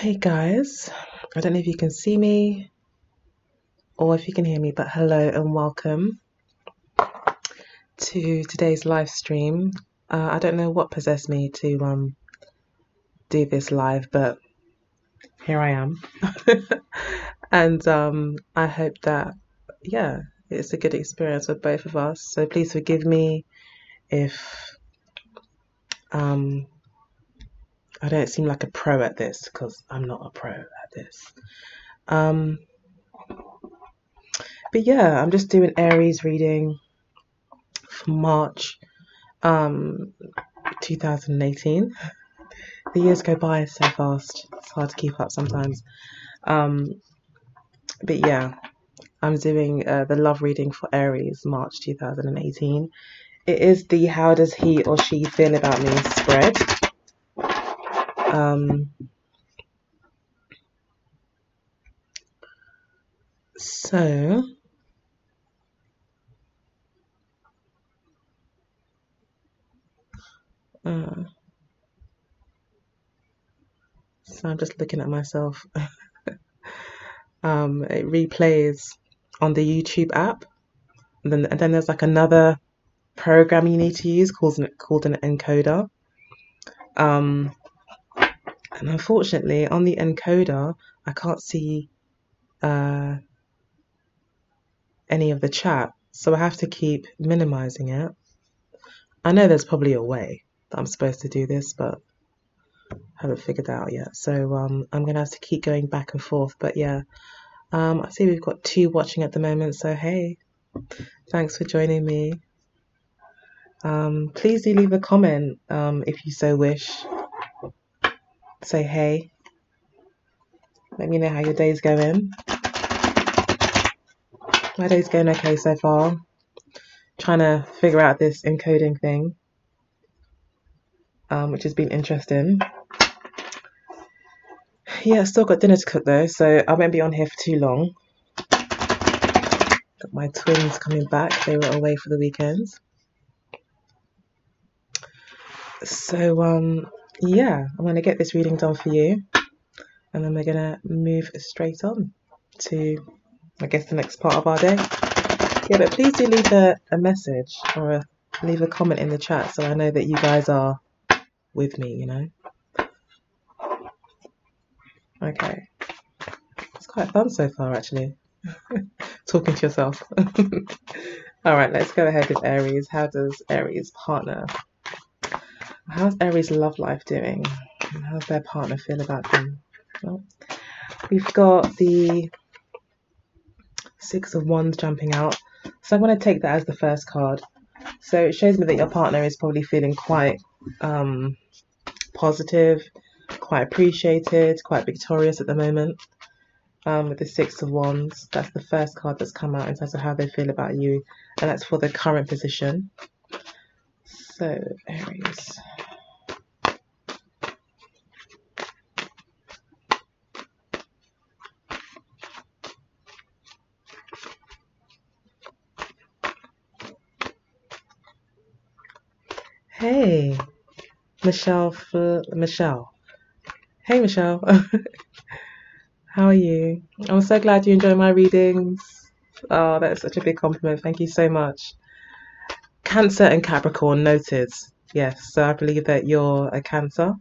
Hey guys, I don't know if you can see me or if you can hear me, but hello and welcome to today's live stream. I don't know what possessed me to do this live, but here I am. And I hope that, yeah, it's a good experience for both of us. So please forgive me if um, I don't seem like a pro at this, because I'm not a pro at this. Um, but yeah, I'm just doing Aries reading for March 2018. The years go by so fast. It's hard to keep up sometimes. Um, but yeah, I'm doing the love reading for Aries, March 2018. It is the how does he or she feel about me spread. Um, so, uh, so I'm just looking at myself. It replays on the YouTube app, and then there's like another program you need to use called an encoder. Um, and unfortunately, on the encoder, I can't see uh, any of the chat, so I have to keep minimizing it. I know there's probably a way that I'm supposed to do this, but I haven't figured that out yet. So I'm gonna have to keep going back and forth. But yeah, I see we've got 2 watching at the moment. So hey, thanks for joining me. Please do leave a comment if you so wish. Say hey. Let me know how your day's going. My day's going okay so far. Trying to figure out this encoding thing, which has been interesting. Yeah, still got dinner to cook though, so I won't be on here for too long. Got my twins coming back. They were away for the weekend. So yeah, I'm gonna get this reading done for you, and then we're gonna move straight on to, I guess, the next part of our day. Yeah, but please do leave a message or leave a comment in the chat so I know that you guys are with me, you know. Okay. It's quite fun so far, actually. Talking to yourself. All right, let's go ahead with Aries. How does Aries partner? How's Aries love life doing? How does their partner feel about them? Well, we've got the 6 of Wands jumping out. So I'm going to take that as the first card. So it shows me that your partner is probably feeling quite positive, quite appreciated, quite victorious at the moment. With the 6 of Wands, that's the first card that's come out in terms of how they feel about you, and that's for the current position. So Aries. Hey, Michelle. Hey, Michelle. How are you? I'm so glad you enjoy my readings. Oh, that's such a big compliment. Thank you so much. Cancer and Capricorn noted. Yes, so I believe that you're a Cancer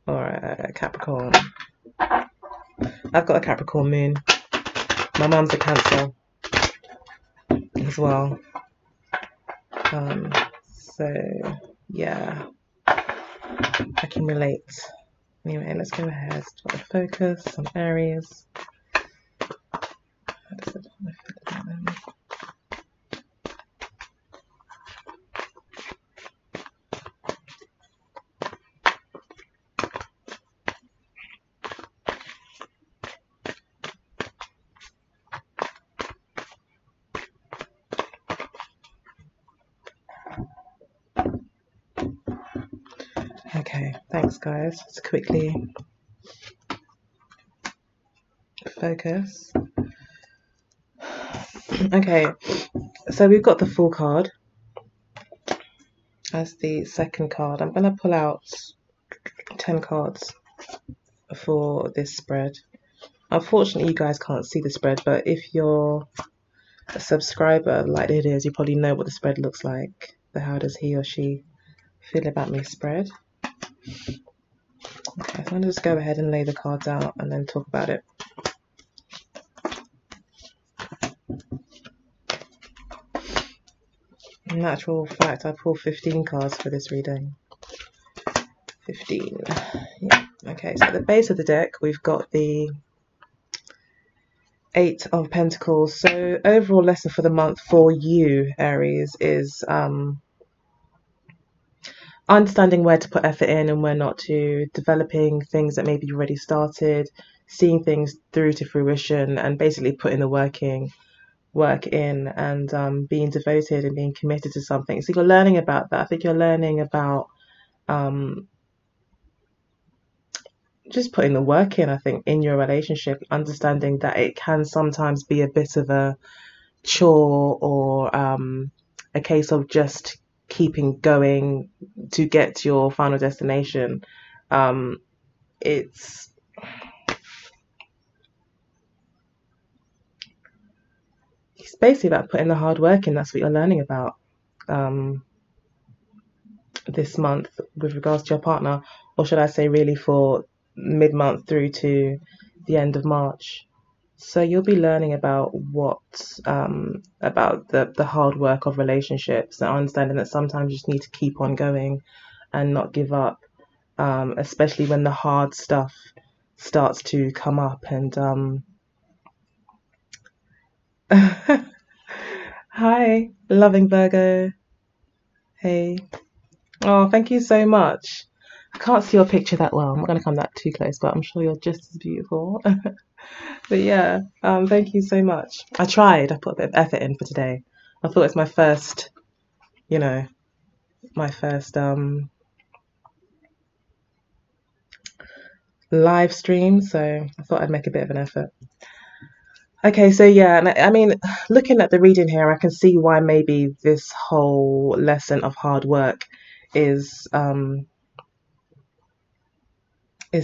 or a Capricorn. I've got a Capricorn moon. My mum's a Cancer as well. So yeah, I can relate. Anyway, let's go ahead. Try to focus on Aries. How does it feel about them? Okay, thanks guys. Let's quickly focus. Okay, so we've got the Fool card as the second card. I'm going to pull out 10 cards for this spread. Unfortunately, you guys can't see the spread, but if you're a subscriber like it is, you probably know what the spread looks like. The how does he or she feel about me spread. Okay, so I'm going to just go ahead and lay the cards out and then talk about it. In actual fact, I pulled 15 cards for this reading. 15. Yeah. Okay, so at the base of the deck, we've got the 8 of Pentacles. So overall lesson for the month for you, Aries, is understanding where to put effort in and where not to, developing things that maybe you already started, seeing things through to fruition, and basically putting the work in and being devoted and being committed to something. So you're learning about that. I think you're learning about just putting the work in, I think, in your relationship, understanding that it can sometimes be a bit of a chore or a case of just keeping going to get to your final destination. It's basically about putting the hard work in. That's what you're learning about this month with regards to your partner, or should I say really for mid-month through to the end of March. So you'll be learning about about the hard work of relationships and understanding that sometimes you just need to keep on going and not give up, especially when the hard stuff starts to come up. And hi, loving Virgo. Hey. Oh, thank you so much. I can't see your picture that well. I'm not going to come that too close, but I'm sure you're just as beautiful. But yeah, thank you so much. I tried. I put a bit of effort in for today. I thought it's my first, my first live stream, so I thought I'd make a bit of an effort. Okay, so yeah, and I mean, looking at the reading here, I can see why maybe this whole lesson of hard work is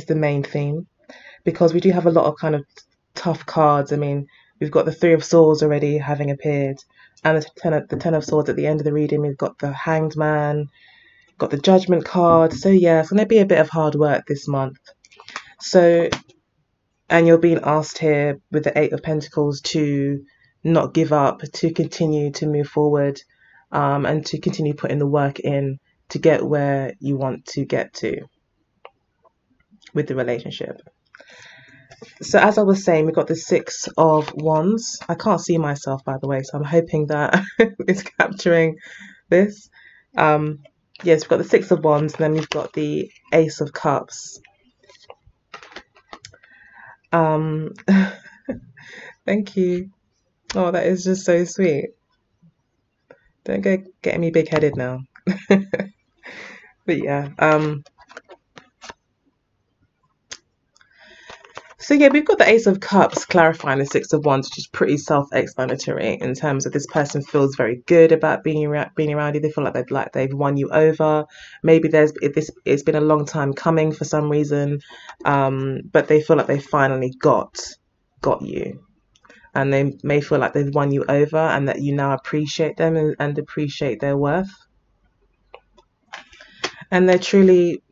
the main theme, because we do have a lot of kind of tough cards. I mean, we've got the Three of Swords already having appeared, and the Ten of Swords at the end of the reading. We've got the Hanged Man, got the Judgment card. So yeah, it's going to be a bit of hard work this month. So, and you're being asked here with the Eight of Pentacles to not give up, to continue to move forward, and to continue putting the work in to get where you want to get to with the relationship. So as I was saying, we've got the Six of Wands. I can't see myself, by the way, so I'm hoping that it's capturing this. Yes, we've got the Six of Wands, and then we've got the Ace of Cups. Thank you. Oh, that is just so sweet. Don't go getting me big-headed now. But yeah, so yeah, we've got the Ace of Cups clarifying the Six of Wands, which is pretty self-explanatory in terms of this person feels very good about being around you. They feel like they've won you over. Maybe it's been a long time coming for some reason, but they feel like they finally got you, and they may feel like they've won you over, and that you now appreciate them and appreciate their worth, and they're truly,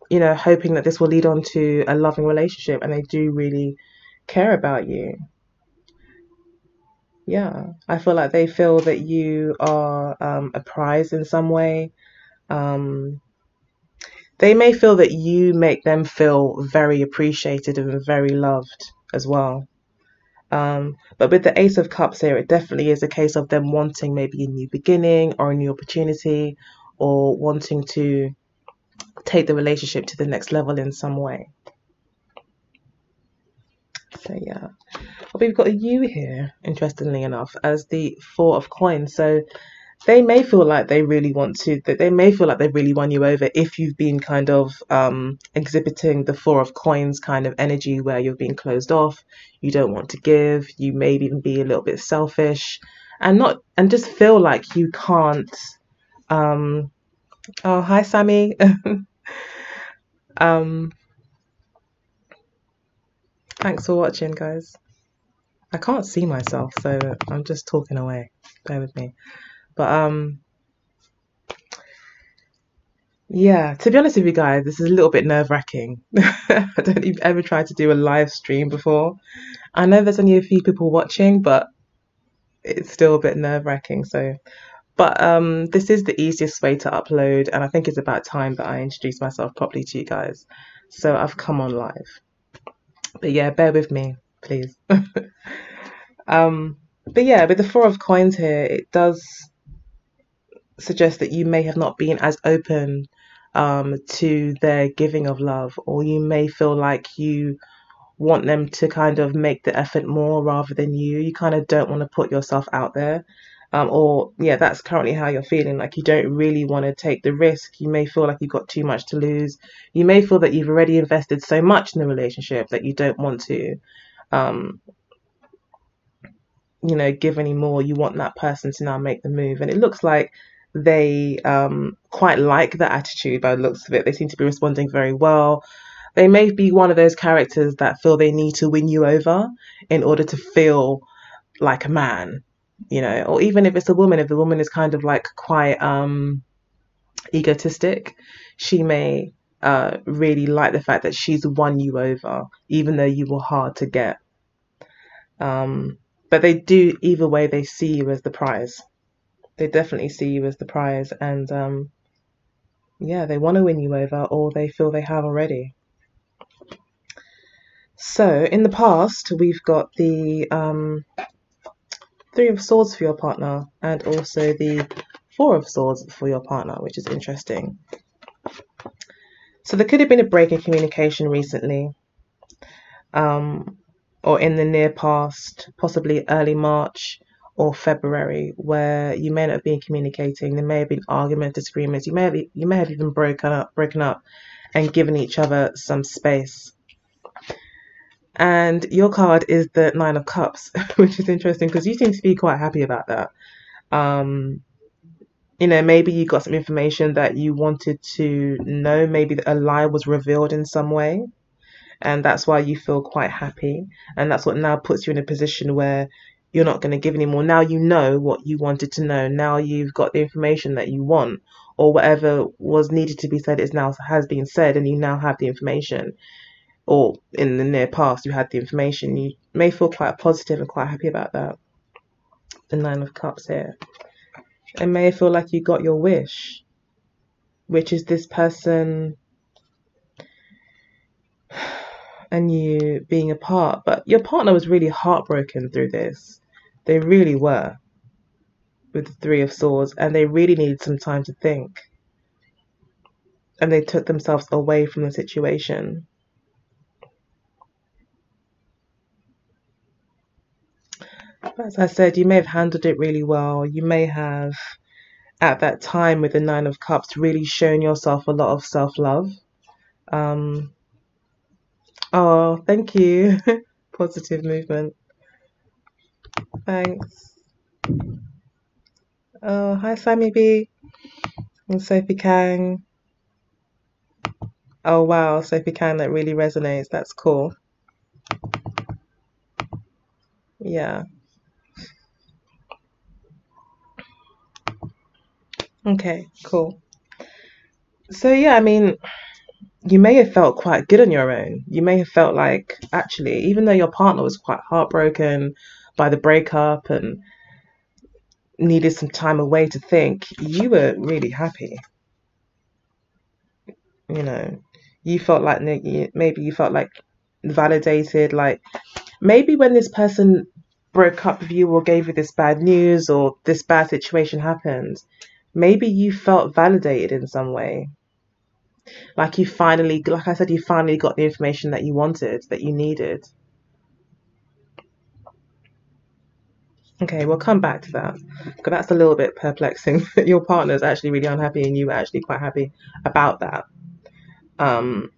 hoping that this will lead on to a loving relationship, and they do really care about you. Yeah, I feel like they feel that you are a prize in some way. They may feel that you make them feel very appreciated and very loved as well. But with the Ace of Cups here, it definitely is a case of them wanting maybe a new beginning or a new opportunity, or wanting to take the relationship to the next level in some way. So yeah, but we've got a you here, interestingly enough, as the Four of Coins. So they may feel like they really want to, that they may feel like they really won you over if you've been kind of exhibiting the Four of Coins kind of energy, where you're being closed off, you don't want to give, you may even be a little bit selfish, and just feel like you can't. Oh, hi Sammy. Um, Thanks for watching, guys. I can't see myself, so I'm just talking away. Bear with me. But yeah, to be honest with you guys, this is a little bit nerve-wracking. I don't know if you've ever tried to do a live stream before. I know there's only a few people watching, but it's still a bit nerve-wracking. But this is the easiest way to upload, and I think it's about time that I introduce myself properly to you guys. So I've come on live. But yeah, bear with me, please. But yeah, with the Four of Coins here, it does suggest that you may have not been as open to their giving of love, or you may feel like you want them to kind of make the effort more rather than you. You kind of don't want to put yourself out there. Or yeah, that's currently how you're feeling. Like you don't really want to take the risk. You may feel like you've got too much to lose. You may feel that you've already invested so much in the relationship that you don't want to, um, give any more. You want that person to now make the move. And it looks like they quite like that attitude by the looks of it. They seem to be responding very well. They may be one of those characters that feel they need to win you over in order to feel like a man, or even if it's a woman, if the woman is kind of like quite egotistic, she may really like the fact that she's won you over, even though you were hard to get. But they do, either way, they see you as the prize. They definitely see you as the prize, and yeah, they want to win you over, or they feel they have already. So in the past, we've got the Three of Swords for your partner, and also the Four of Swords for your partner, which is interesting. So there could have been a break in communication recently, or in the near past, possibly early March or February, where you may not have been communicating. There may have been arguments, disagreements. You may have even broken up, and given each other some space. And your card is the Nine of Cups, which is interesting because you seem to be quite happy about that. Maybe you got some information that you wanted to know. Maybe a lie was revealed in some way, and that's why you feel quite happy. And that's what now puts you in a position where you're not going to give anymore. Now you know what you wanted to know. Now you've got the information that you want, or whatever was needed to be said has been said, and you now have the information. Or in the near past, you had the information. You may feel quite positive and quite happy about that. The Nine of Cups here. It may feel like you got your wish, which is this person and you being apart. But your partner was really heartbroken through this. They really were, with the Three of Swords, and they really needed some time to think. And they took themselves away from the situation. But as I said, you may have handled it really well. You may have, at that time with the Nine of Cups, really shown yourself a lot of self-love. Oh, thank you. Positive movement. Thanks. Oh, hi, Sammy B and Sophie Kang. Oh, wow, Sophie Kang, that really resonates. That's cool. Yeah. Okay, cool. So, yeah, I mean, you may have felt quite good on your own. You may have felt like, actually, even though your partner was quite heartbroken by the breakup and needed some time away to think, you were really happy. You felt like maybe you felt like validated, like maybe when this person broke up with you or gave you this bad news or this bad situation happened, maybe you felt validated in some way. Like like I said, you finally got the information that you wanted, that you needed. Okay, we'll come back to that because that's a little bit perplexing. Your partner's actually really unhappy and you were actually quite happy about that. So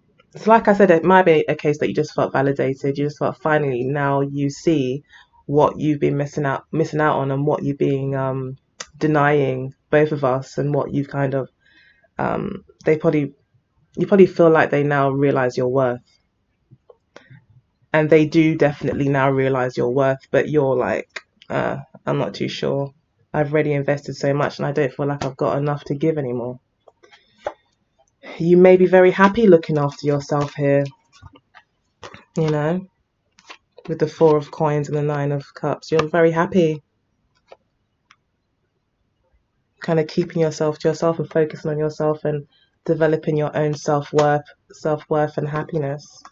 like I said, it might be a case that you just felt validated. You just felt finally now you see what you've been missing out on, and what you've been denying both of us, and what you've kind of they probably You probably feel like they now realize your worth. And they do definitely now realize your worth, but you're like, I'm not too sure. I've already invested so much and I don't feel like I've got enough to give anymore. You may be very happy looking after yourself here, you know, with the Four of Coins and the Nine of Cups. You're very happy kind of keeping yourself to yourself and focusing on yourself and developing your own self-worth and happiness.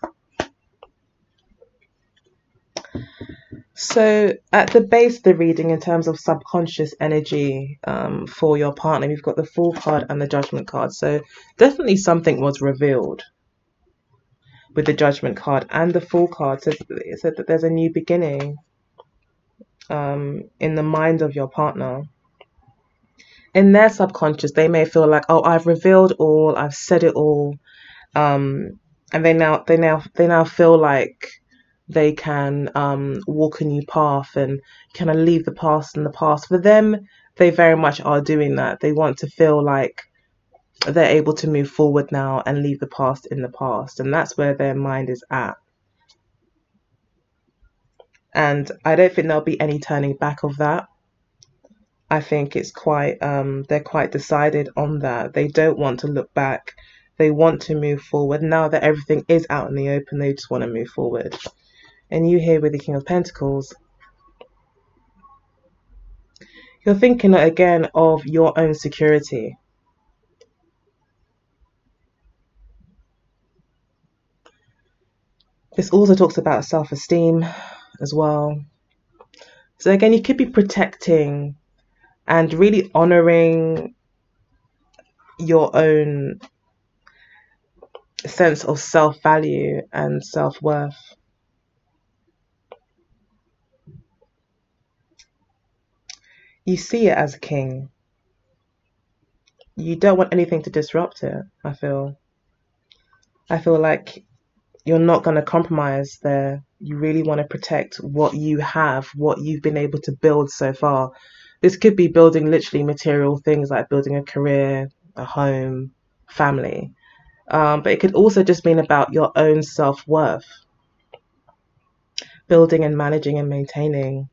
So at the base of the reading, in terms of subconscious energy for your partner, we've got the Fool card and the Judgment card. So definitely something was revealed with the Judgment card and the Fool card. So it said that there's a new beginning in the mind of your partner. In their subconscious, they may feel like, oh, I've revealed all, I've said it all, and they now feel like they can walk a new path and kind of leave the past in the past. For them, they very much are doing that. They want to feel like they're able to move forward now and leave the past in the past, and that's where their mind is at. And I don't think there'll be any turning back of that. I think it's quite they're quite decided on that. They don't want to look back. They want to move forward. Now that everything is out in the open, they just want to move forward. And you here with the King of Pentacles, you're thinking again of your own security. This also talks about self-esteem as well. So again, you could be protecting and really honoring your own sense of self-value and self-worth. You see it as a king. You don't want anything to disrupt it, I feel. I feel like you're not going to compromise there. You really want to protect what you have, what you've been able to build so far. This could be building literally material things like building a career, a home, family. But it could also just mean about your own self-worth, building and managing and maintaining.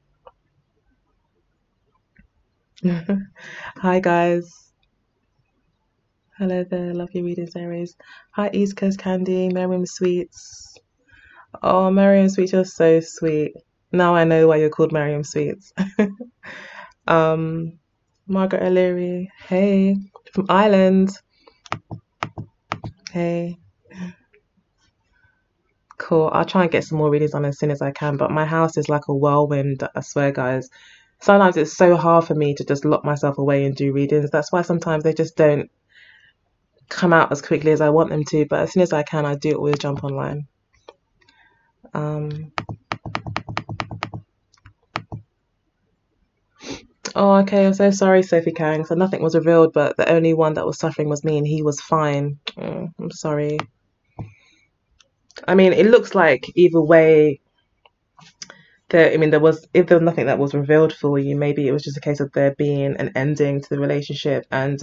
Hi guys. Hello there, love your readings, Aries. Hi East Coast Candy, Miriam Sweets. Oh, Miriam Sweets, you're so sweet. Now I know why you're called Miriam Sweets. Margaret O'Leary, hey, from Ireland. Hey. Cool. I'll try and get some more readings on as soon as I can, but my house is like a whirlwind, I swear, guys. Sometimes it's so hard for me to just lock myself away and do readings. That's why sometimes they just don't come out as quickly as I want them to, but as soon as I can, I do always jump online. Oh, okay. I'm so sorry, Sophie Kang. So nothing was revealed, but the only one that was suffering was me, and he was fine. I'm sorry. I mean, it looks like either way, if there was nothing that was revealed for you, maybe it was just a case of there being an ending to the relationship, and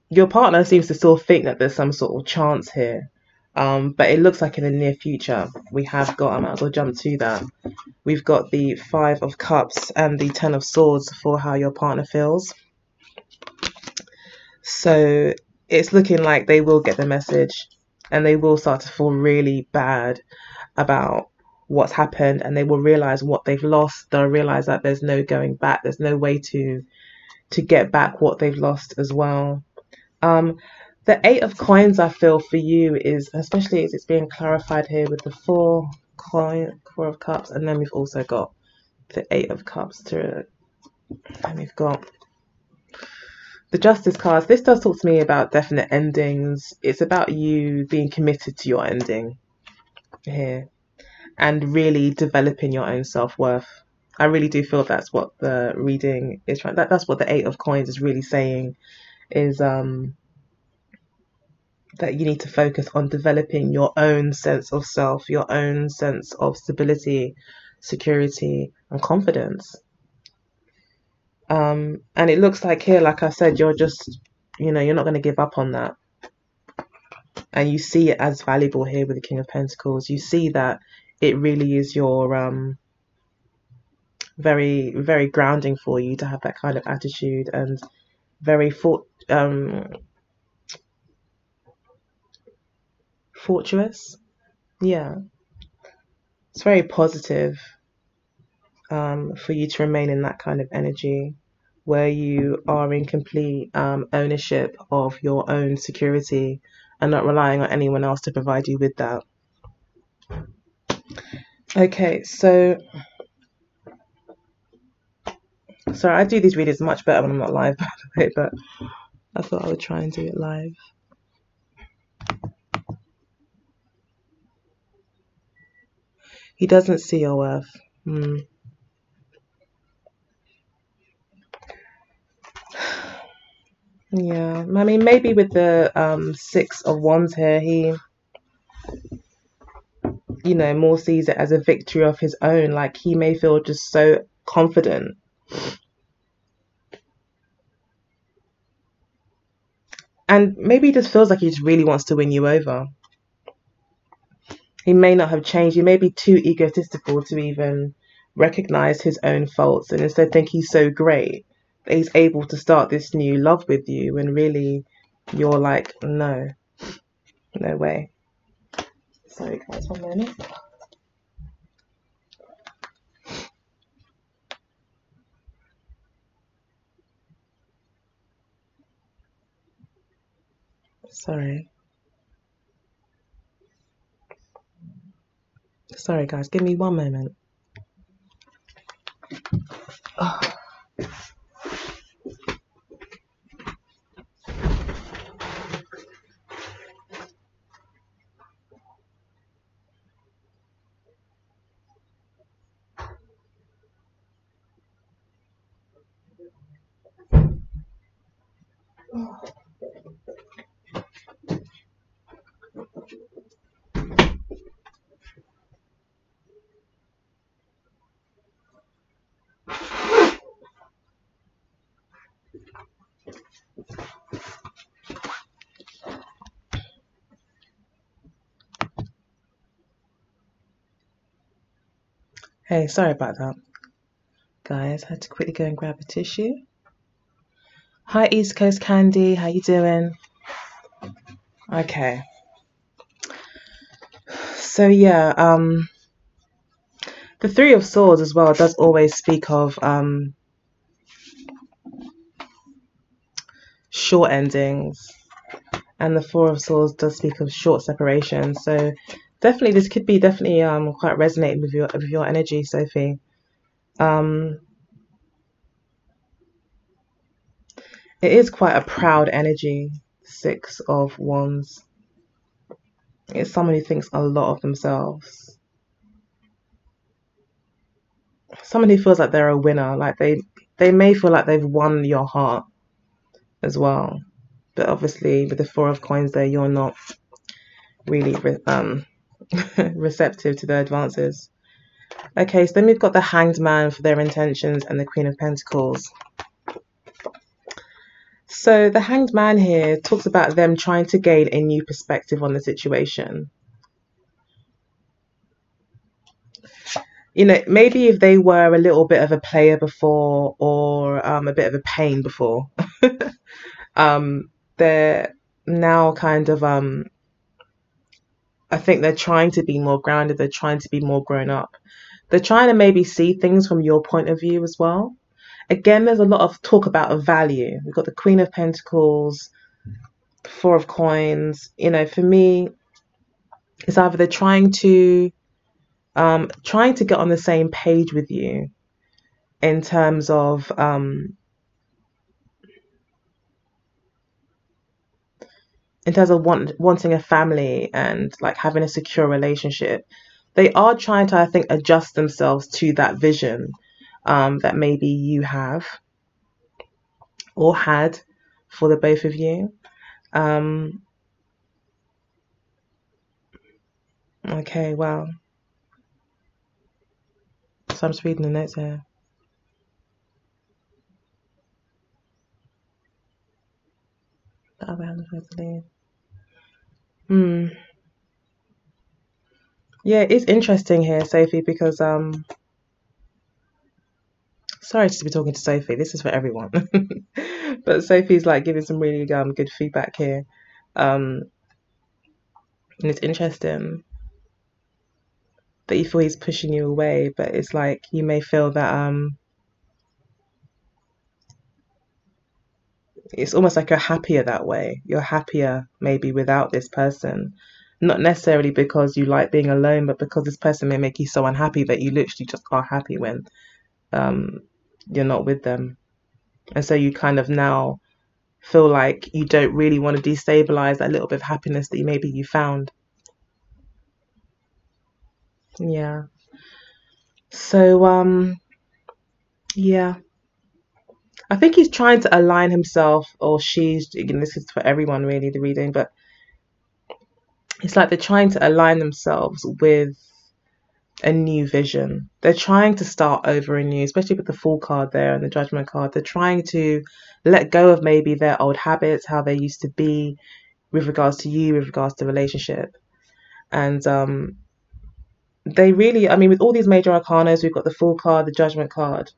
your partner seems to still think that there's some sort of chance here. But it looks like in the near future we have got, I might as well jump to that. We've got the Five of Cups and the Ten of Swords for how your partner feels. So it's looking like they will get the message and they will start to feel really bad about what's happened, and they will realize what they've lost. They'll realize that there's no going back. There's no way to get back what they've lost as well. The Eight of Coins, I feel, for you is, especially as it's being clarified here with the Four of Cups, and then we've also got the Eight of Cups and we've got the Justice cards. This does talk to me about definite endings. It's about you being committed to your ending here and really developing your own self-worth. I really do feel that's what the reading is trying. That's what the Eight of Coins is really saying, is that you need to focus on developing your own sense of self, your own sense of stability, security, and confidence. And it looks like here, like I said, you're just, you're not going to give up on that. and you see it as valuable here with the King of Pentacles. You see that it really is your very, very grounding for you to have that kind of attitude, and very fortuitous. Yeah, it's very positive for you to remain in that kind of energy where you are in complete ownership of your own security and not relying on anyone else to provide you with that. Okay, so sorry, I do these readings much better when I'm not live, by the way, but I thought I would try and do it live. He doesn't see your worth. Yeah, I mean, maybe with the Six of Wands here, he, more sees it as a victory of his own. Like, he may feel just so confident. And maybe he just feels like he just really wants to win you over. He may not have changed. He may be too egotistical to even recognize his own faults and instead think he's so great that he's able to start this new love with you when really you're like, no, no way. Sorry guys, 1 minute. Sorry. Sorry guys, give me 1 moment. Oh. Hey, sorry about that. Guys, I had to quickly go and grab a tissue. Hi East Coast Candy, how you doing? Okay. So yeah, the Three of Swords as well does always speak of short endings, and the Four of Swords does speak of short separation. So definitely, this could be definitely quite resonating with your energy, Sophie. It is quite a proud energy. Six of Wands. It's someone who thinks a lot of themselves. Someone who feels like they're a winner. Like they may feel like they've won your heart as well. But obviously, with the Four of Coins there, you're not really receptive to their advances. Okay, so then we've got the Hanged Man for their intentions and the Queen of Pentacles. So the Hanged Man here talks about them trying to gain a new perspective on the situation. Maybe if they were a little bit of a player before or a bit of a pain before, they're now kind of, I think they're trying to be more grounded. They're trying to be more grown up. They're trying to maybe see things from your point of view as well. Again, there's a lot of talk about a value. We've got the Queen of Pentacles, Four of Coins. For me, it's either they're trying to get on the same page with you in terms of wanting a family and like having a secure relationship. They are trying to, I think, adjust themselves to that vision that maybe you have or had for the both of you. Okay, wow. So I'm just reading the notes here. The other hand is to leave. Hmm. Yeah, it's interesting here, Sophie, because sorry to be talking to Sophie. This is for everyone, but Sophie's like giving some really good feedback here, um, and it's interesting that you feel he's pushing you away, but it's like you may feel that it's almost like you're happier that way. You're happier maybe without this person. Not necessarily because you like being alone, but because this person may make you so unhappy that you literally just are happy when um, you're not with them. And so you kind of now feel like you don't really want to destabilize that little bit of happiness that maybe you found. Yeah. So, yeah. I think he's trying to align himself, or she's, again, this is for everyone really, the reading, but it's like they're trying to align themselves with a new vision. They're trying to start over anew, especially with the Fool card there and the Judgment card. They're trying to let go of maybe their old habits, how they used to be with regards to you, with regards to relationship. And they really, I mean, with all these major arcanas, we've got the Fool card, the Judgment card,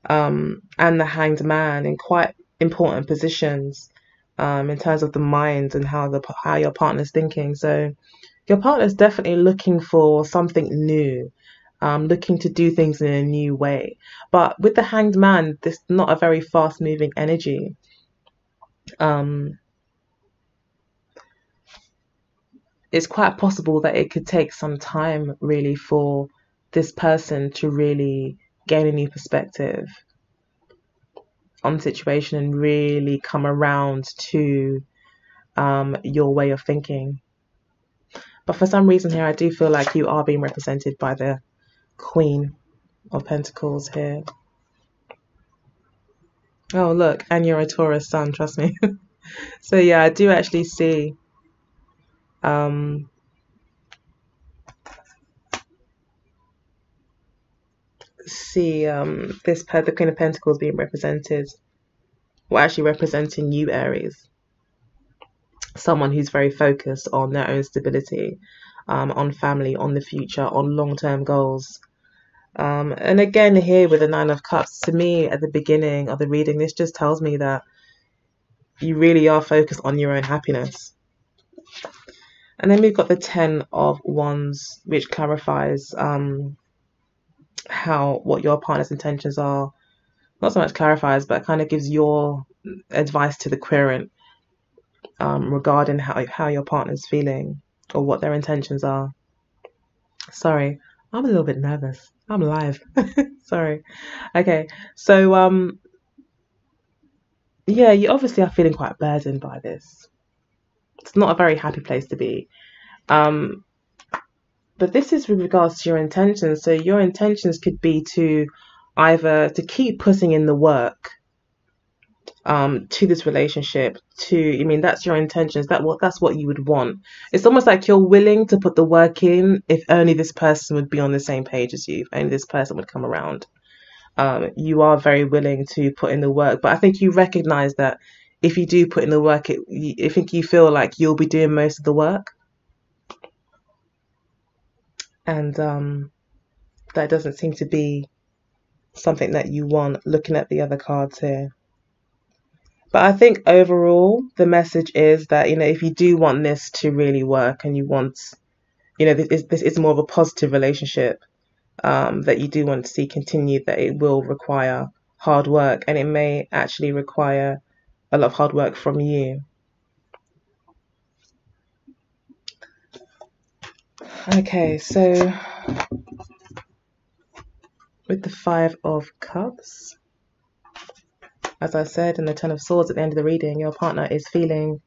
and the Hanged Man in quite important positions in terms of the mind and how your partner's thinking. So your partner's definitely looking for something new, looking to do things in a new way. But with the Hanged Man, this is not a very fast moving energy. Um, it's quite possible that it could take some time really for this person to really gain a new perspective on the situation and really come around to your way of thinking. But for some reason here, I do feel like you are being represented by the Queen of Pentacles here. Oh, look, and you're a Taurus sun, trust me. So yeah, I do actually um, the Queen of Pentacles being represented, well, actually representing you, Aries. Someone who's very focused on their own stability, on family, on the future, on long-term goals. And again, here with the Nine of Cups, to me at the beginning of the reading, this just tells me that you really are focused on your own happiness. And then we've got the Ten of Wands, which clarifies what your partner's intentions are. Not so much clarifies, but kind of gives your advice to the querent regarding how your partner's feeling or what their intentions are. Sorry, I'm a little bit nervous. I'm live. Sorry. Okay, so yeah, you obviously are feeling quite burdened by this. It's not a very happy place to be. Um, but this is with regards to your intentions. So your intentions could be to either to keep putting in the work to this relationship. I mean, that's your intentions. That's what you would want. It's almost like you're willing to put the work in if only this person would be on the same page as you, if only this person would come around. You are very willing to put in the work, but I think you recognize that if you do put in the work, I think you feel like you'll be doing most of the work, and that doesn't seem to be something that you want. Looking at the other cards here, but I think overall the message is that if you do want this to really work, and you want this is more of a positive relationship, that you do want to see continue, that it will require hard work, and it may actually require a lot of hard work from you. Okay, so with the Five of Cups, as I said, and the Ten of Swords at the end of the reading, your partner is feeling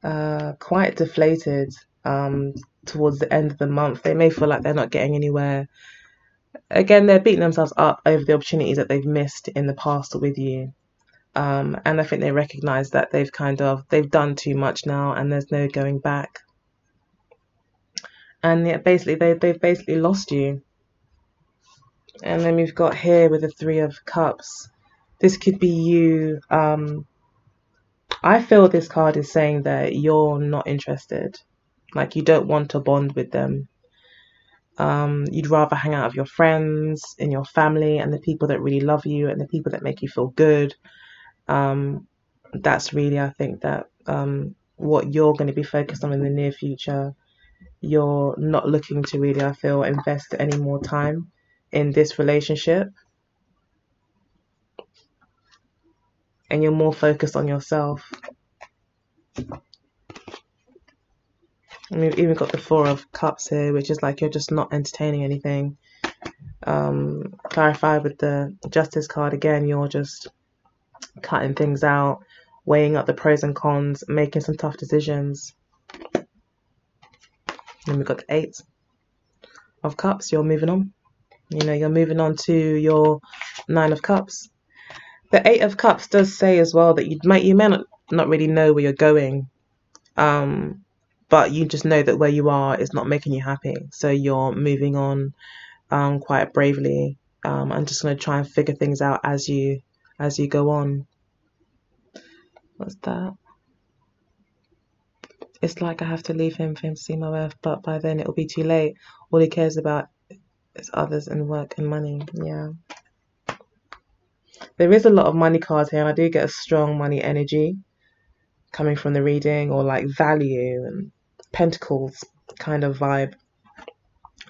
quite deflated towards the end of the month. They may feel like they're not getting anywhere. Again, they're beating themselves up over the opportunities that they've missed in the past with you. And I think they recognize that they've done too much now, and there's no going back. And yeah, basically they've basically lost you. And then we've got here with the Three of Cups. This could be you I feel this card is saying that you're not interested. Like you don't want to bond with them. You'd rather hang out with your friends and your family and the people that really love you and the people that make you feel good. Um, that's really, I think, that what you're going to be focused on in the near future. You're not looking to really, I feel, invest any more time in this relationship, and you're more focused on yourself. And we've even got the Four of Cups here, which is like you're just not entertaining anything. Clarify with the Justice card again, you're just cutting things out, weighing up the pros and cons, making some tough decisions. And we've got the Eight of Cups, you're moving on. You know, you're moving on to your Nine of Cups. The Eight of Cups does say as well that you may not really know where you're going, but you just know that where you are is not making you happy. So you're moving on quite bravely. I'm just going to try and figure things out as you go on. What's that? It's like I have to leave him for him to see my worth, but by then it'll be too late. All he cares about is others and work and money. Yeah. There is a lot of money cards here, and I do get a strong money energy coming from the reading, or like value and pentacles kind of vibe.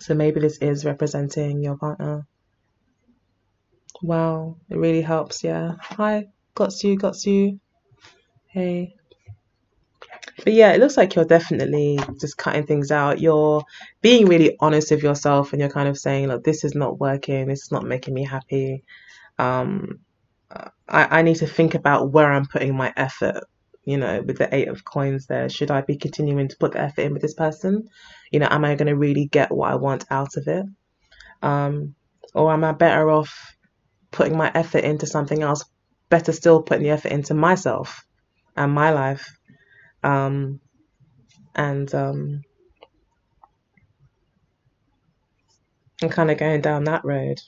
So maybe this is representing your partner. Wow, it really helps. Yeah. Hi, got you. Hey. But yeah, it looks like you're definitely just cutting things out. You're being really honest with yourself, and you're kind of saying, look, this is not working. This is not making me happy. Um, I need to think about where I'm putting my effort. You know, with the Eight of Coins there, should I be continuing to put the effort in with this person? You know, am I going to really get what I want out of it? Or am I better off putting my effort into something else? Better still, putting the effort into myself and my life. Um, and kind of going down that road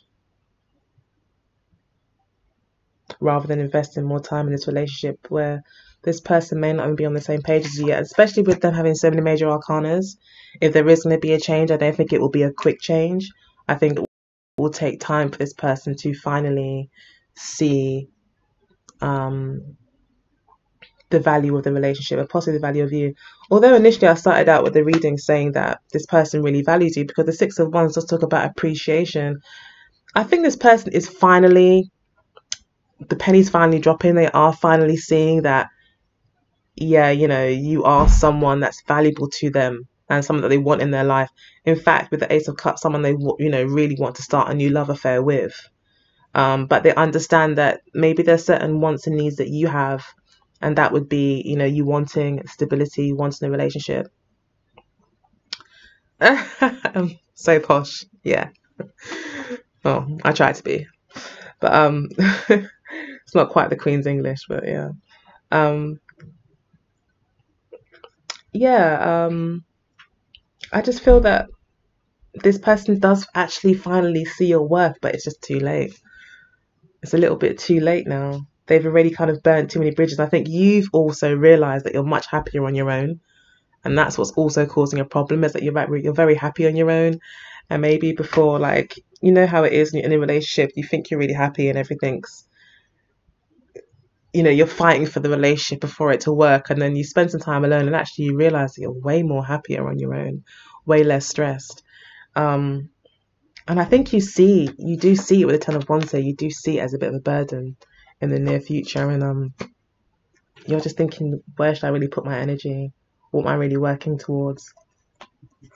rather than investing more time in this relationship where this person may not even be on the same page as you yet, especially with them having so many major arcanas. If there is going to be a change, I don't think it will be a quick change. I think it will take time for this person to finally see um, the value of the relationship and possibly the value of you. Although initially I started out with the reading saying that this person really values you, because the Six of Wands does talk about appreciation. I think this person is finally, the penny's finally dropping. They are finally seeing that, yeah, you know, you are someone that's valuable to them and someone that they want in their life. In fact, with the Ace of Cups, someone they, you know, really want to start a new love affair with. But they understand that maybe there's certain wants and needs that you have, and that would be, you know, you wanting stability, wanting a relationship. So posh, yeah. Well, I try to be, but it's not quite the Queen's English, but yeah. Um, yeah, I just feel that this person does actually finally see your worth, but it's just too late. It's a little bit too late now. They've already kind of burnt too many bridges. I think you've also realized that you're much happier on your own, and that's what's also causing a problem, is that you're very happy on your own. And maybe before, like, you know how it is when you're in a relationship, you think you're really happy and everything's, you know, you're fighting for the relationship before it to work, and then you spend some time alone and actually you realize that you're way more happier on your own, way less stressed. Um, and I think you do see it with the Ten of Wands here, you do see it as a bit of a burden in the near future, and you're just thinking, where should I really put my energy? What am I really working towards?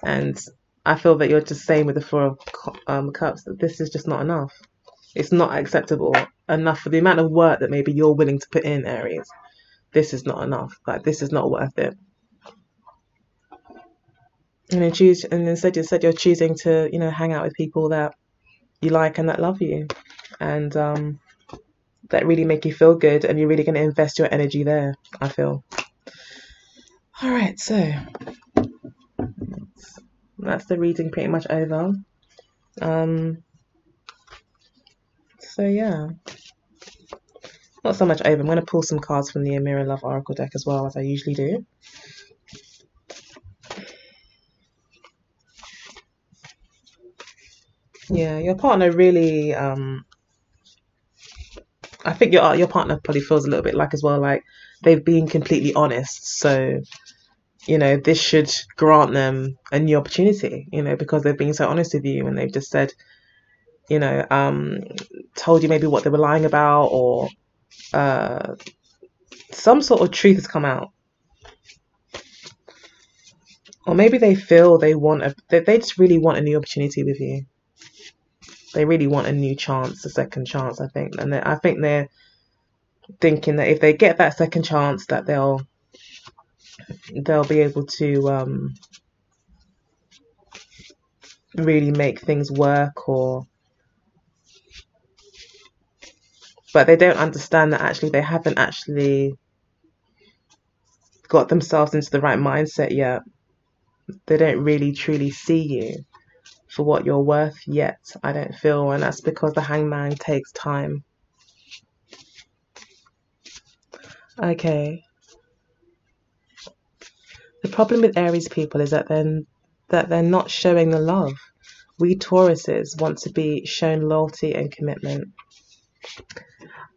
And I feel that you're just saying with the Four of Cups that this is just not enough. It's not acceptable enough for the amount of work that maybe you're willing to put in, Aries. This is not enough. Like, this is not worth it. And instead you're choosing to, you know, hang out with people that you like and that love you, and that really make you feel good, and you're really going to invest your energy there, I feel. All right, so that's the reading pretty much over. So yeah, Not so much over. I'm going to pull some cards from the Mirror Love Oracle deck as well, as I usually do. Yeah, your partner really, I think your partner probably feels a little bit like as well, like they've been completely honest. So, you know, this should grant them a new opportunity, you know, because they've been so honest with you and they've just said, you know, told you maybe what they were lying about, or uh, some sort of truth has come out. Or maybe they feel they just really want a new opportunity with you. They really want a new chance, a second chance, I think. And I think they're thinking that if they get that second chance, that they'll be able to really make things work, or but they don't understand that actually they haven't actually got themselves into the right mindset yet. They don't really truly see you for what you're worth yet, I don't feel, and that's because the Hangman takes time. Okay. The problem with Aries people is that they're not showing the love. We Tauruses want to be shown loyalty and commitment.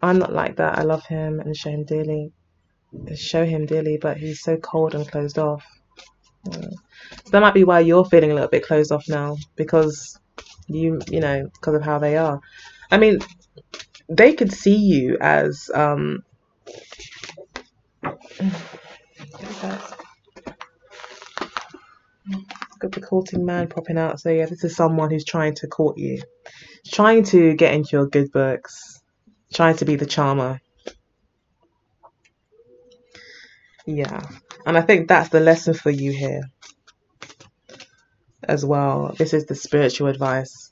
I'm not like that. I love him and show him dearly, but he's so cold and closed off. So that might be why you're feeling a little bit closed off now, because you know, because of how they are. I mean, they could see you as got the courting man popping out. So yeah, this is someone who's trying to court you, trying to get into your good books, trying to be the charmer. Yeah, and I think that's the lesson for you here as well. This is the spiritual advice,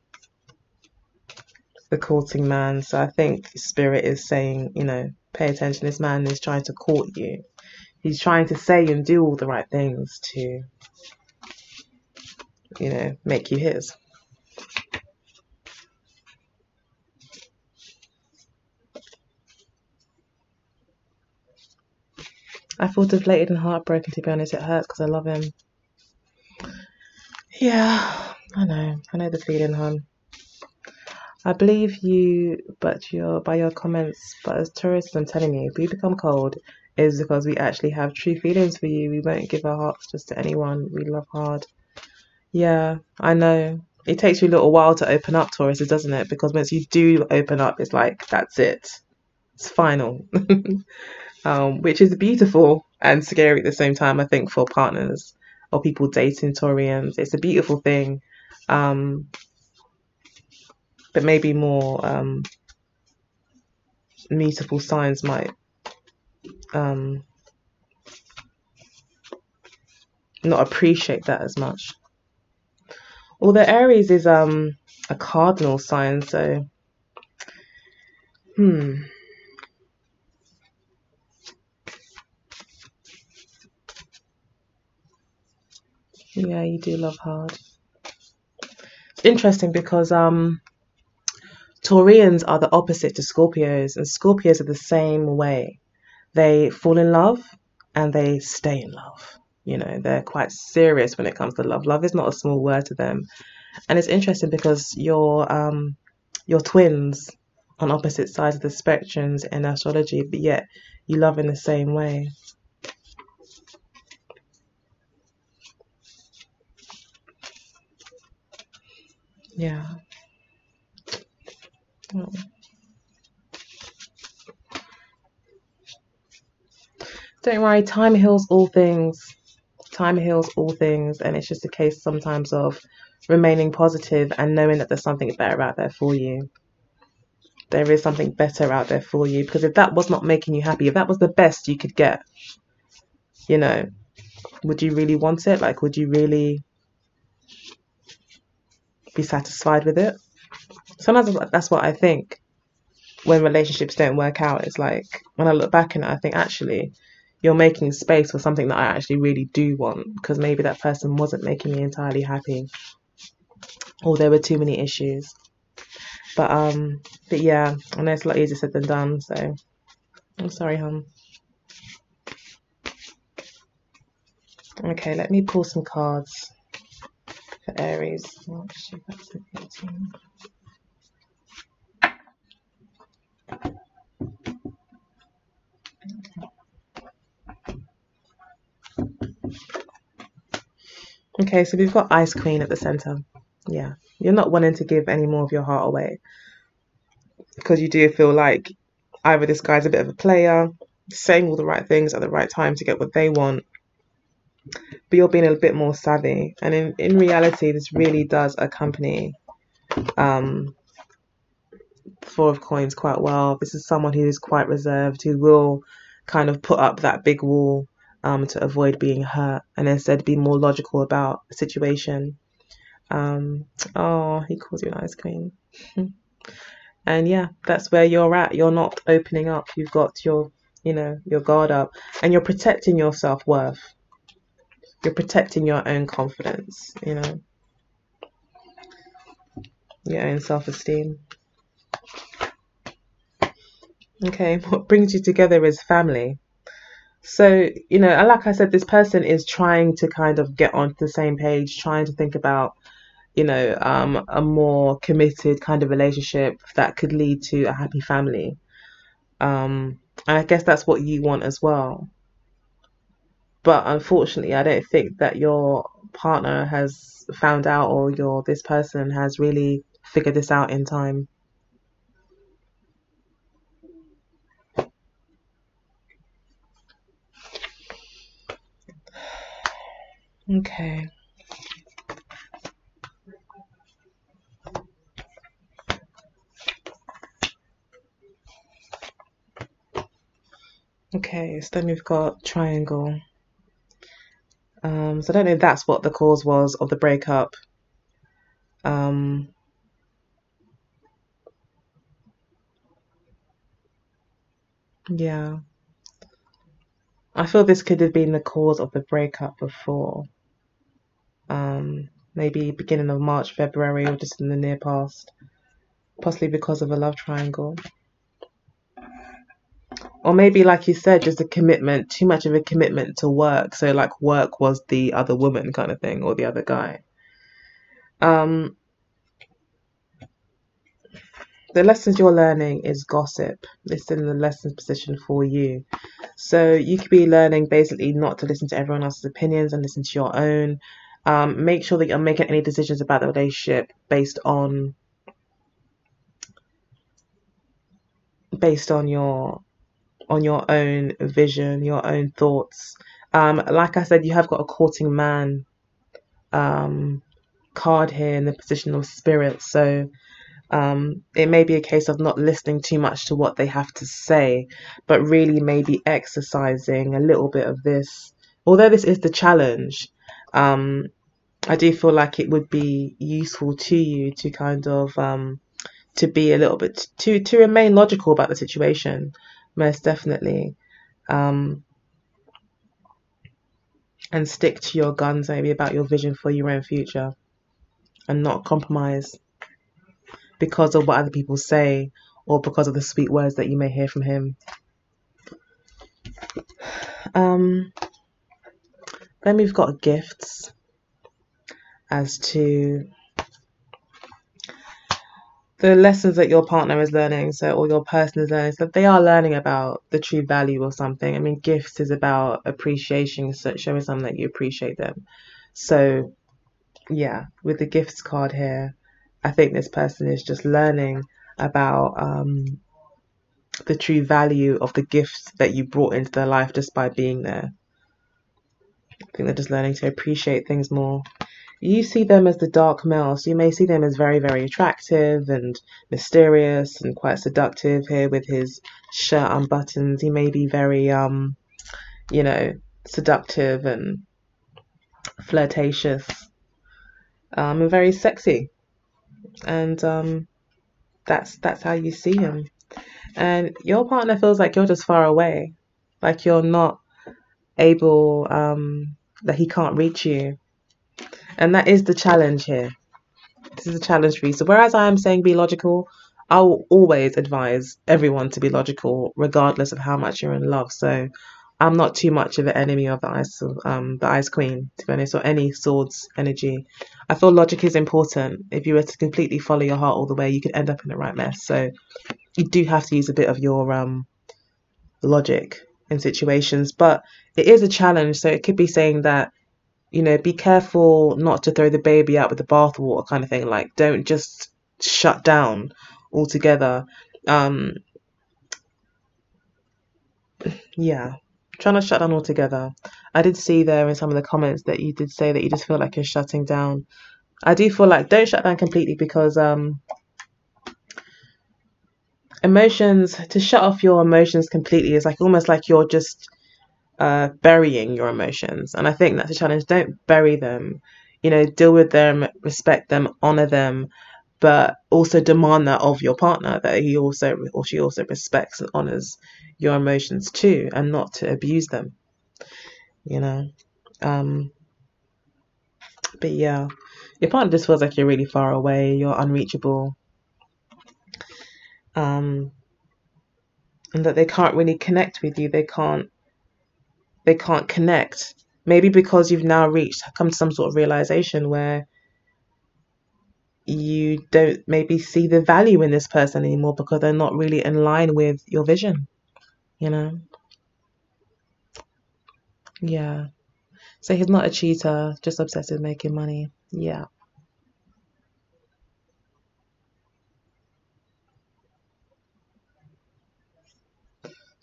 the courting man. So I think spirit is saying, you know, pay attention. This man is trying to court you. He's trying to say and do all the right things to, you know, make you his. I feel deflated and heartbroken, to be honest. It hurts because I love him. Yeah, I know the feeling, hon. I believe you, but by your comments. But as tourists, I'm telling you, if we become cold, is because we actually have true feelings for you. We won't give our hearts just to anyone. We love hard. Yeah, I know. It takes you a little while to open up, Taurus, doesn't it? Because once you do open up, it's like that's it. It's final. Which is beautiful and scary at the same time, I think, for partners or people dating Taurians. It's a beautiful thing. But maybe more mutable signs might not appreciate that as much. Although Aries is a cardinal sign, so yeah, you do love hard. It's interesting because Taurians are the opposite to Scorpios, and Scorpios are the same way. They fall in love and they stay in love. You know, they're quite serious when it comes to love. Love is not a small word to them. And it's interesting because you're twins on opposite sides of the spectrums in astrology, but yet you love in the same way. Yeah. Oh. Don't worry, time heals all things. Time heals all things, and it's just a case sometimes of remaining positive and knowing that there's something better out there for you. There is something better out there for you, because if that was not making you happy, if that was the best you could get, you know, would you really want it? Like, would you really be satisfied with it? Sometimes that's what I think when relationships don't work out. It's like, when I look back on it, I think actually you're making space for something that I actually really do want, because maybe that person wasn't making me entirely happy, or there were too many issues. But yeah, I know it's a lot easier said than done. So I'm sorry, hon. Okay, let me pull some cards for Aries. March 2018. Okay, so we've got Ice Queen at the center. Yeah, you're not wanting to give any more of your heart away because you do feel like either this guy's a bit of a player, saying all the right things at the right time to get what they want, but you're being a bit more savvy. And in reality, this really does accompany um, Four of Coins quite well. This is someone who is quite reserved, who will kind of put up that big wall to avoid being hurt and instead be more logical about the situation. Oh, he calls you an ice queen. And yeah, that's where you're at. You're not opening up. You've got your guard up, and you're protecting your self-worth. You're protecting your own confidence, your own self-esteem. Okay, what brings you together is family. So, like I said, this person is trying to kind of get onto the same page, trying to think about, a more committed kind of relationship that could lead to a happy family. And I guess that's what you want as well. But unfortunately, I don't think that your partner has found out, or this person has really figured this out in time. Okay. Okay, so then we've got triangle. So I don't know if that's what the cause was of the breakup. Yeah. I feel this could have been the cause of the breakup before. Maybe beginning of March, February, or just in the near past. Possibly because of a love triangle. Or maybe, like you said, just a commitment, too much of a commitment to work. So, like, work was the other woman kind of thing, or the other guy. Um, the lessons you're learning is gossip. It's in the lessons position for you. So, you could be learning basically not to listen to everyone else's opinions and listen to your own. Make sure that you're making any decisions about the relationship based on your own vision, your own thoughts. Like I said, you have got a courting man card here in the position of spirit. So it may be a case of not listening too much to what they have to say, but really maybe exercising a little bit of this. Although this is the challenge, I do feel like it would be useful to you to kind of to be a little bit to remain logical about the situation, most definitely, and stick to your guns maybe about your vision for your own future, and not compromise because of what other people say or because of the sweet words that you may hear from him. Then we've got gifts as to the lessons that your partner is learning, so, or your person is learning, so they are learning about the true value of something. I mean, gifts is about appreciation, so showing someone that you appreciate them. So, yeah, with the gifts card here, I think this person is just learning about the true value of the gifts that you brought into their life just by being there. I think they're just learning to appreciate things more. You see them as the dark male, so you may see them as very, very attractive and mysterious and quite seductive here with his shirt unbuttoned. He may be very, seductive and flirtatious, and very sexy. And that's how you see him. And your partner feels like you're just far away, like you're not able, that he can't reach you. And that is the challenge here. This is a challenge for you. So whereas I am saying be logical, I'll always advise everyone to be logical, regardless of how much you're in love. So I'm not too much of an enemy of the Ice Queen, to be honest, or any swords energy. I feel logic is important. If you were to completely follow your heart all the way, you could end up in the right mess. So you do have to use a bit of your logic in situations, but it is a challenge. So it could be saying that, be careful not to throw the baby out with the bathwater kind of thing. Like, don't just shut down altogether. Um, yeah, try not to shut down altogether. I did see there in some of the comments that you did say that you just feel like you're shutting down. I do feel like don't shut down completely, because emotions, to shut off your emotions completely is like almost like you're just burying your emotions. And I think that's a challenge. Don't bury them. Deal with them, respect them, honor them, but also demand that of your partner, that he also or she also respects and honors your emotions too, and not to abuse them. You know. Um, but yeah, your partner just feels like you're really far away, you're unreachable, and that they can't really connect with you. They can't connect. Maybe because you've now come to some sort of realization where you don't maybe see the value in this person anymore, because they're not really in line with your vision, you know? Yeah. So he's not a cheater, just obsessed with making money. Yeah.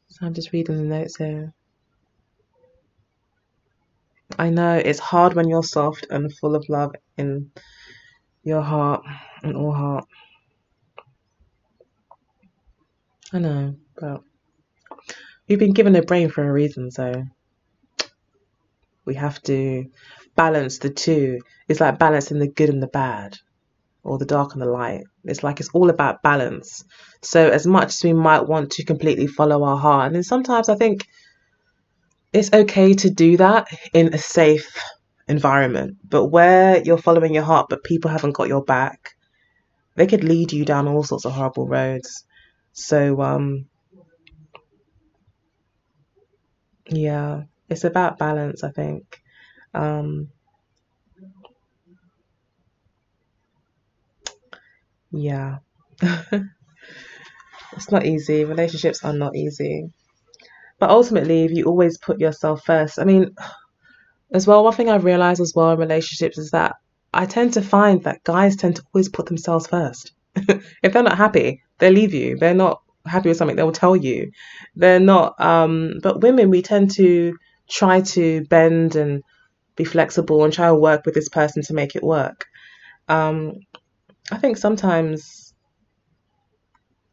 So I'm just reading the notes here. I know it's hard when you're soft and full of love in your heart and all heart. I know, but we've been given a brain for a reason, so we have to balance the two. It's like balancing the good and the bad, or the dark and the light. It's like it's all about balance. So as much as we might want to completely follow our heart, and then sometimes I think it's okay to do that in a safe environment. But where you're following your heart, but people haven't got your back, they could lead you down all sorts of horrible roads. So yeah, it's about balance, I think. Um, yeah, it's not easy. Relationships are not easy. But ultimately, if you always put yourself first, I mean, as well, one thing I've realized as well in relationships is that I tend to find that guys tend to always put themselves first. If they're not happy, they'll leave you. They're not happy with something, they'll tell you. They're not, but women, we tend to try to bend and be flexible and try to work with this person to make it work. Um, I think sometimes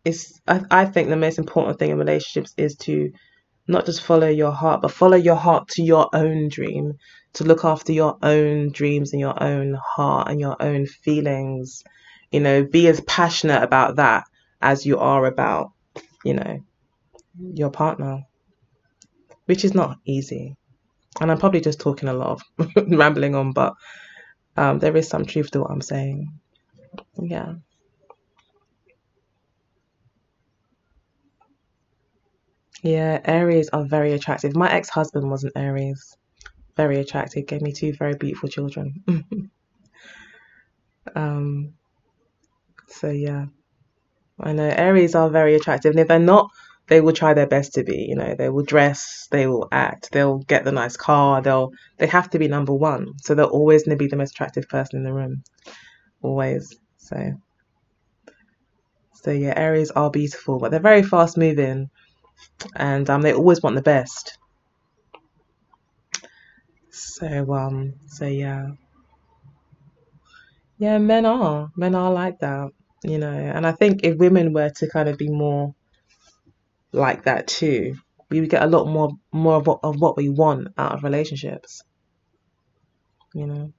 I think the most important thing in relationships is to not just follow your heart, but follow your heart to your own dream, to look after your own dreams and your own heart and your own feelings. Be as passionate about that as you are about, you know, your partner, which is not easy. And I'm probably just talking a lot of rambling on, but there is some truth to what I'm saying. Yeah. Yeah, Aries are very attractive. My ex-husband was an Aries. Very attractive, gave me two very beautiful children. um, so yeah. I know Aries are very attractive, and if they're not, they will try their best to be. They will dress, they will act, they'll get the nice car. They have to be number one, so they're always going to be the most attractive person in the room, always. So yeah, Aries are beautiful, but they're very fast moving, and they always want the best. So yeah, yeah, men are like that, and I think if women were to kind of be more like that too, we would get a lot more of what we want out of relationships, you know.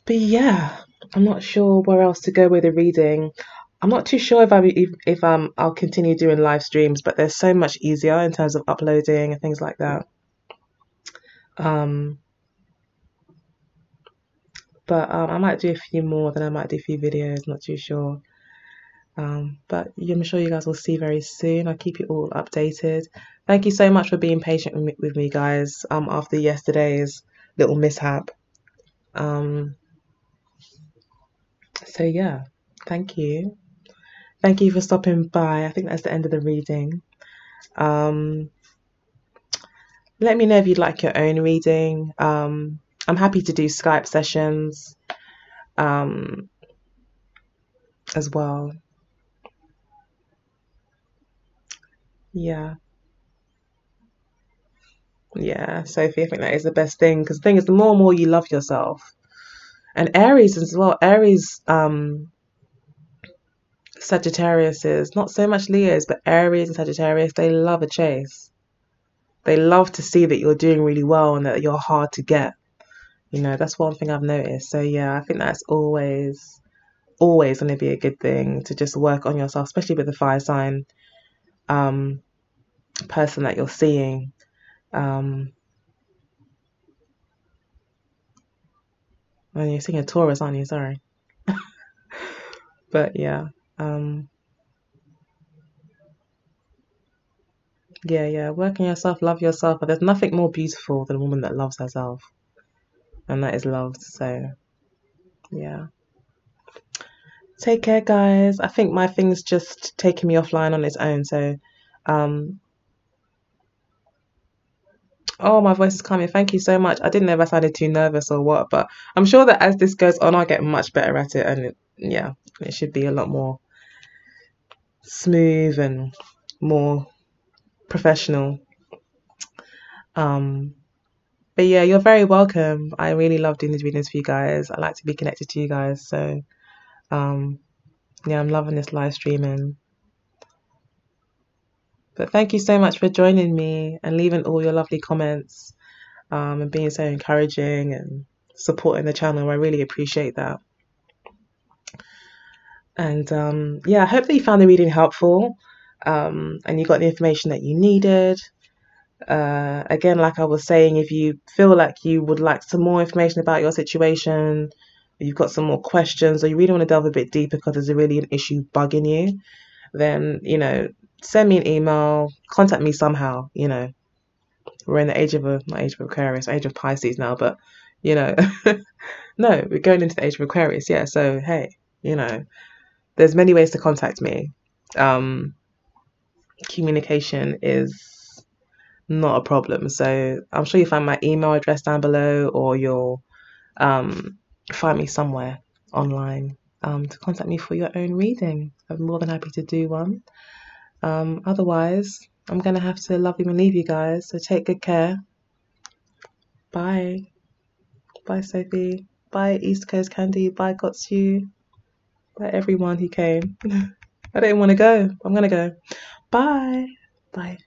But yeah, I'm not sure where else to go with the reading. I'm not too sure if I'll continue doing live streams, but they're so much easier in terms of uploading and things like that. Um, but I might do a few more, then I might do a few videos. Not too sure. But I'm sure you guys will see very soon. I'll keep you all updated. Thank you so much for being patient with me guys. After yesterday's little mishap. Um, so yeah, thank you. Thank you for stopping by. I think that's the end of the reading. Um, Let me know if you'd like your own reading. I'm happy to do Skype sessions um, as well. Yeah, yeah, Sophie, I think that is the best thing because the thing is, the more and more you love yourself, and Aries as well. Aries, Sagittarius is not so much Leos, but Aries and Sagittarius, they love a chase. They love to see that you're doing really well and that you're hard to get. You know, that's one thing I've noticed. So yeah, I think that's always going to be a good thing to just work on yourself, especially with the fire sign um, person that you're seeing. Um, and you're seeing a Taurus, aren't you? Sorry, but yeah, um, yeah. Work on yourself, love yourself. But there's nothing more beautiful than a woman that loves herself, and that is loved. So yeah. Take care, guys. I think my thing's just taking me offline on its own. So, um, oh, my voice is coming. Thank you so much. I didn't know if I sounded too nervous or what, but I'm sure that as this goes on, I'll get much better at it. And yeah, it should be a lot more smooth and more professional. Um, but yeah, you're very welcome. I really love doing these readings for you guys. I like to be connected to you guys. So, um, yeah, I'm loving this live streaming. But thank you so much for joining me and leaving all your lovely comments, and being so encouraging and supporting the channel. I really appreciate that. And yeah, I hope that you found the reading helpful, and you got the information that you needed. Again, like I was saying, if you feel like you would like some more information about your situation, or you've got some more questions, or you really want to delve a bit deeper because there's really an issue bugging you, then, send me an email, contact me somehow. We're in the age of not age of Aquarius, age of Pisces now, but you know, no, we're going into the age of Aquarius. Yeah. So, hey, there's many ways to contact me. Communication is not a problem. So I'm sure you'll find my email address down below, or you'll find me somewhere online to contact me for your own reading. I'm more than happy to do one. Otherwise, I'm going to have to love you and leave you guys. So take good care. Bye. Bye, Sophie. Bye, East Coast Candy. Bye, Gotsu. Bye, everyone who came. I didn't want to go. I'm going to go. Bye. Bye.